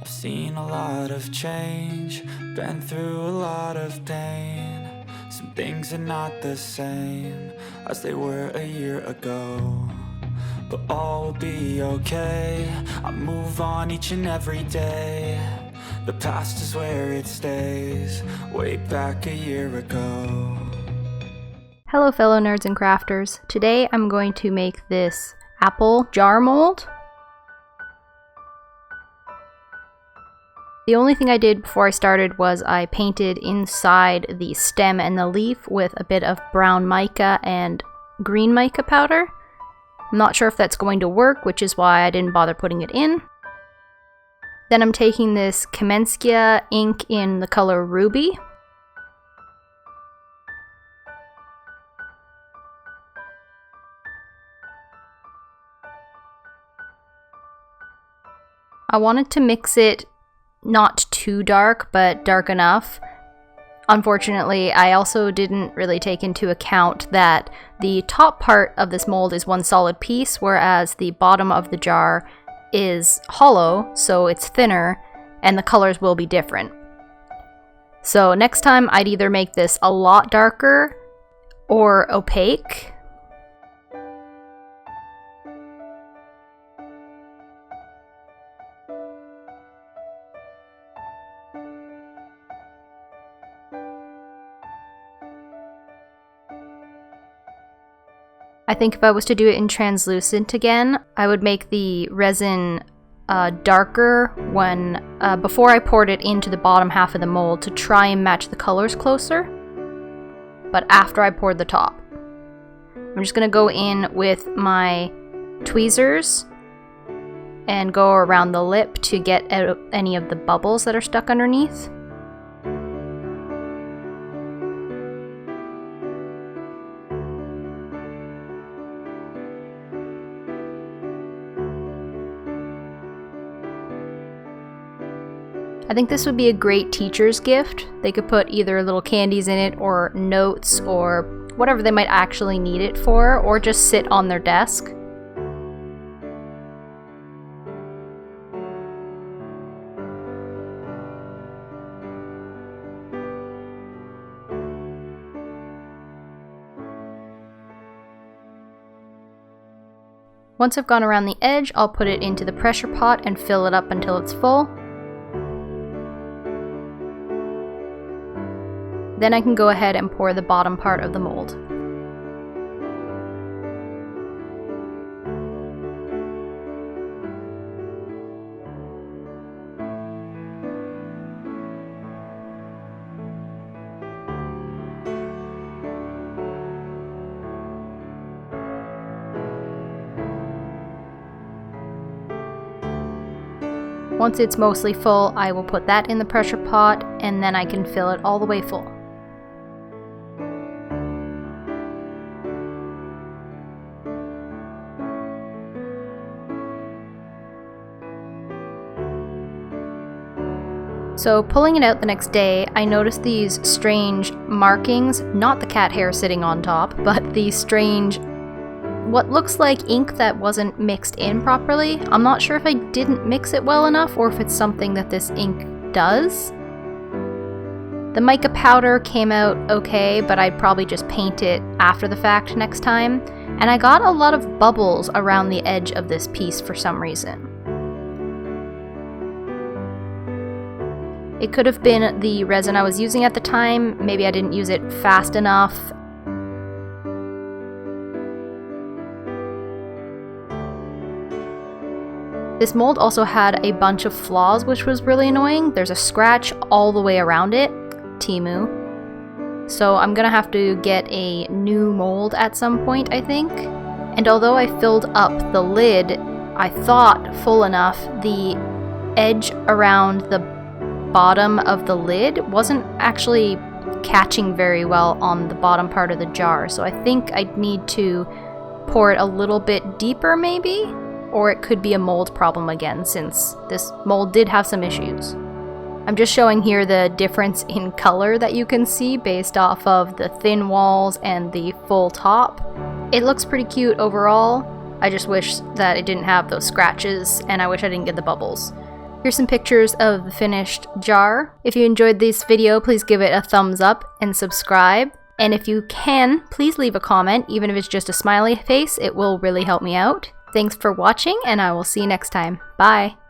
I've seen a lot of change, been through a lot of pain. Some things are not the same as they were a year ago, but all will be okay. I move on each and every day. The past is where it stays, way back a year ago. Hello fellow nerds and crafters. Today I'm going to make this apple jar mold. The only thing I did before I started was I painted inside the stem and the leaf with a bit of brown mica and green mica powder. I'm not sure if that's going to work, which is why I didn't bother putting it in. Then I'm taking this Kamenskia ink in the color Ruby. I wanted to mix it not too dark, but dark enough. Unfortunately, I also didn't really take into account that the top part of this mold is one solid piece, whereas the bottom of the jar is hollow, so it's thinner, and the colors will be different. So next time I'd either make this a lot darker or opaque. I think if I was to do it in translucent again, I would make the resin darker before I poured it into the bottom half of the mold to try and match the colors closer, but after I poured the top. I'm just going to go in with my tweezers and go around the lip to get out any of the bubbles that are stuck underneath. I think this would be a great teacher's gift. They could put either little candies in it or notes or whatever they might actually need it for, or just sit on their desk. Once I've gone around the edge, I'll put it into the pressure pot and fill it up until it's full. Then I can go ahead and pour the bottom part of the mold. Once it's mostly full, I will put that in the pressure pot, and then I can fill it all the way full. So pulling it out the next day, I noticed these strange markings, not the cat hair sitting on top, but the strange, what looks like ink that wasn't mixed in properly. I'm not sure if I didn't mix it well enough or if it's something that this ink does. The mica powder came out okay, but I'd probably just paint it after the fact next time. And I got a lot of bubbles around the edge of this piece for some reason. It could have been the resin I was using at the time. Maybe I didn't use it fast enough. This mold also had a bunch of flaws, which was really annoying. There's a scratch all the way around it. Timu. So I'm gonna have to get a new mold at some point, I think. And although I filled up the lid, I thought full enough, the edge around the bottom of the lid wasn't actually catching very well on the bottom part of the jar, so I think I'd need to pour it a little bit deeper maybe, or it could be a mold problem again since this mold did have some issues. I'm just showing here the difference in color that you can see based off of the thin walls and the full top. It looks pretty cute overall. I just wish that it didn't have those scratches, and I wish I didn't get the bubbles. Here's some pictures of the finished jar. If you enjoyed this video, please give it a thumbs up and subscribe. And if you can, please leave a comment, even if it's just a smiley face, it will really help me out. Thanks for watching, and I will see you next time. Bye!